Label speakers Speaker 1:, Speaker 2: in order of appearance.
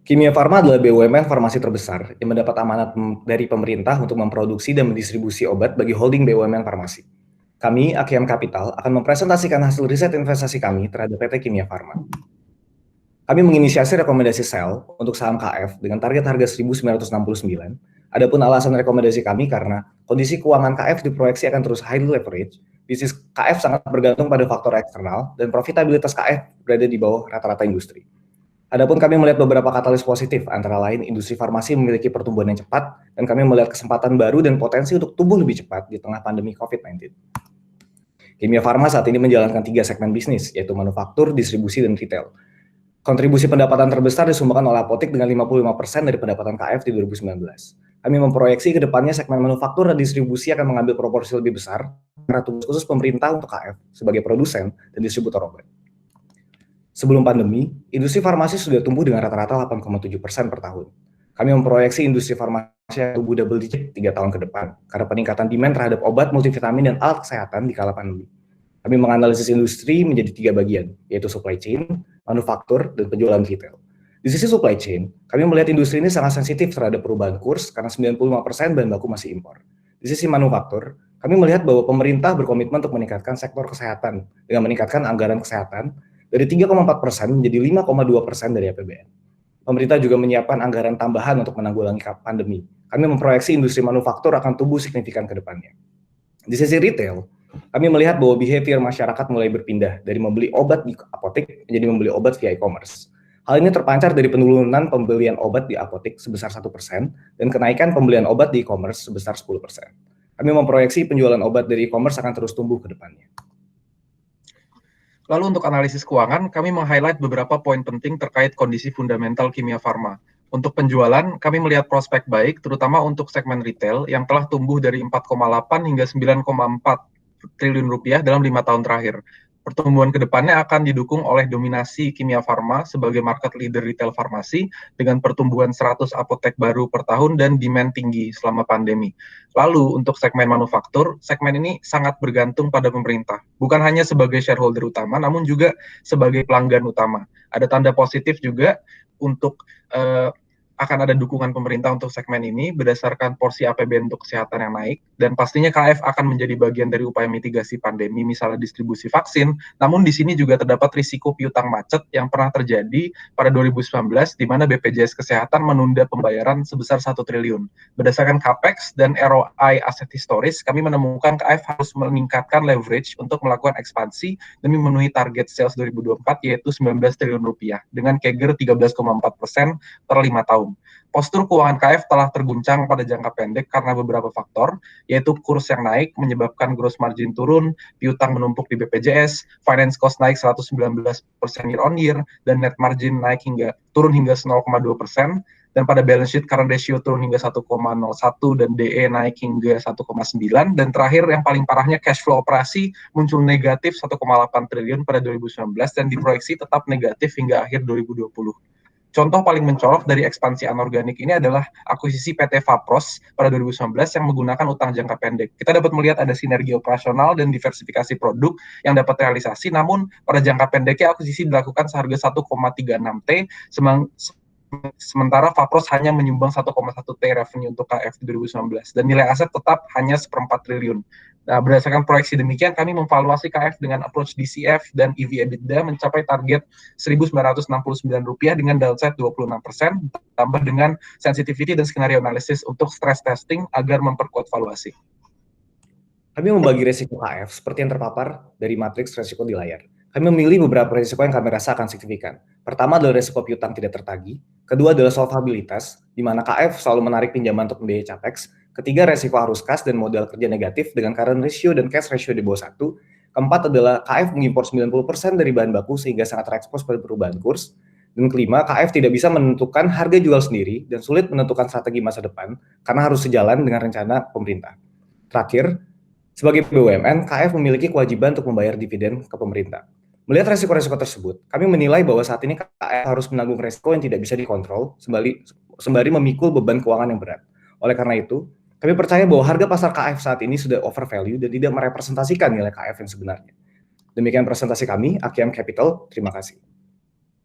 Speaker 1: Kimia Farma adalah BUMN farmasi terbesar yang mendapat amanat dari pemerintah untuk memproduksi dan mendistribusi obat bagi holding BUMN farmasi. Kami, Akiem Capital, akan mempresentasikan hasil riset investasi kami terhadap PT Kimia Farma. Kami menginisiasi rekomendasi sell untuk saham KF dengan target harga 1.969. Adapun alasan rekomendasi kami karena kondisi keuangan KF diproyeksi akan terus highly leverage, bisnis KF sangat bergantung pada faktor eksternal, dan profitabilitas KF berada di bawah rata-rata industri. Adapun kami melihat beberapa katalis positif, antara lain industri farmasi memiliki pertumbuhan yang cepat, dan kami melihat kesempatan baru dan potensi untuk tumbuh lebih cepat di tengah pandemi COVID-19. Kimia Farma saat ini menjalankan 3 segmen bisnis, yaitu manufaktur, distribusi, dan retail. Kontribusi pendapatan terbesar disumbangkan oleh apotek dengan 55% dari pendapatan KF di 2019. Kami memproyeksi ke depannya segmen manufaktur dan distribusi akan mengambil proporsi lebih besar karena tugas khusus pemerintah untuk KF sebagai produsen dan distributor obat. Sebelum pandemi, industri farmasi sudah tumbuh dengan rata-rata 8,7% per tahun. Kami memproyeksi industri farmasi tumbuh double digit 3 tahun ke depan karena peningkatan demand terhadap obat, multivitamin, dan alat kesehatan di kala pandemi. Kami menganalisis industri menjadi 3 bagian, yaitu supply chain, manufaktur, dan penjualan retail. Di sisi supply chain, kami melihat industri ini sangat sensitif terhadap perubahan kurs karena 95% bahan baku masih impor. Di sisi manufaktur, kami melihat bahwa pemerintah berkomitmen untuk meningkatkan sektor kesehatan dengan meningkatkan anggaran kesehatan dari 3,4% menjadi 5,2% dari APBN. Pemerintah juga menyiapkan anggaran tambahan untuk menanggulangi pandemi. Kami memproyeksi industri manufaktur akan tumbuh signifikan ke depannya. Di sisi retail, kami melihat bahwa behavior masyarakat mulai berpindah dari membeli obat di apotek menjadi membeli obat via e-commerce. Hal ini terpancar dari penurunan pembelian obat di apotek sebesar 1% dan kenaikan pembelian obat di e-commerce sebesar 10%. Kami memproyeksi penjualan obat dari e-commerce akan terus tumbuh ke depannya.
Speaker 2: Lalu untuk analisis keuangan, kami meng-highlight beberapa poin penting terkait kondisi fundamental Kimia Farma. Untuk penjualan, kami melihat prospek baik, terutama untuk segmen retail yang telah tumbuh dari 4,8 hingga 9,4 triliun rupiah dalam 5 tahun terakhir. Pertumbuhan kedepannya akan didukung oleh dominasi Kimia Farma sebagai market leader retail farmasi dengan pertumbuhan 100 apotek baru per tahun dan demand tinggi selama pandemi. Lalu untuk segmen manufaktur, segmen ini sangat bergantung pada pemerintah. Bukan hanya sebagai shareholder utama, namun juga sebagai pelanggan utama. Ada tanda positif juga untuk akan ada dukungan pemerintah untuk segmen ini berdasarkan porsi APBN untuk kesehatan yang naik, dan pastinya KF akan menjadi bagian dari upaya mitigasi pandemi, misalnya distribusi vaksin. Namun di sini juga terdapat risiko piutang macet yang pernah terjadi pada 2019, di mana BPJS Kesehatan menunda pembayaran sebesar 1 triliun. Berdasarkan CAPEX dan ROI aset historis, kami menemukan KF harus meningkatkan leverage untuk melakukan ekspansi demi memenuhi target sales 2024, yaitu 19 triliun rupiah, dengan CAGR 13,4% per 5 tahun. Postur keuangan KF telah terguncang pada jangka pendek karena beberapa faktor, yaitu kurs yang naik menyebabkan gross margin turun, piutang menumpuk di BPJS, finance cost naik 119% year on year, dan net margin turun hingga 0,2%, dan pada balance sheet current ratio turun hingga 1,01 dan DE naik hingga 1,9, dan terakhir yang paling parahnya cash flow operasi muncul negatif 1,8 triliun pada 2019 dan diproyeksi tetap negatif hingga akhir 2020. Contoh paling mencolok dari ekspansi anorganik ini adalah akuisisi PT Vapros pada 2019 yang menggunakan utang jangka pendek. Kita dapat melihat ada sinergi operasional dan diversifikasi produk yang dapat realisasi, namun pada jangka pendeknya akuisisi dilakukan seharga 1,36 T, sementara Vapros hanya menyumbang 1,1 T revenue untuk KF di 2019, dan nilai aset tetap hanya 1/4 triliun. Nah, berdasarkan proyeksi demikian, kami memvaluasi KF dengan approach DCF dan EV/EBITDA mencapai target Rp1.969 dengan downside 26%, ditambah dengan sensitivity dan skenario analisis untuk stress testing agar memperkuat valuasi.
Speaker 1: Kami membagi resiko KF seperti yang terpapar dari matriks resiko di layar. Kami memilih beberapa resiko yang kami rasa akan signifikan. Pertama adalah resiko piutang tidak tertagih. Kedua adalah solvabilitas, di mana KF selalu menarik pinjaman untuk membiayai capex. Ketiga, resiko arus kas dan modal kerja negatif dengan current ratio dan cash ratio di bawah 1. Keempat adalah KF mengimpor 90% dari bahan baku sehingga sangat terekspos pada perubahan kurs. Dan kelima, KF tidak bisa menentukan harga jual sendiri dan sulit menentukan strategi masa depan karena harus sejalan dengan rencana pemerintah. Terakhir, sebagai BUMN, KF memiliki kewajiban untuk membayar dividen ke pemerintah. Melihat resiko-resiko tersebut, kami menilai bahwa saat ini KF harus menanggung resiko yang tidak bisa dikontrol, sembari memikul beban keuangan yang berat. Oleh karena itu, kami percaya bahwa harga pasar KF saat ini sudah overvalue dan tidak merepresentasikan nilai KF yang sebenarnya. Demikian presentasi kami, Akiem Capital. Terima kasih.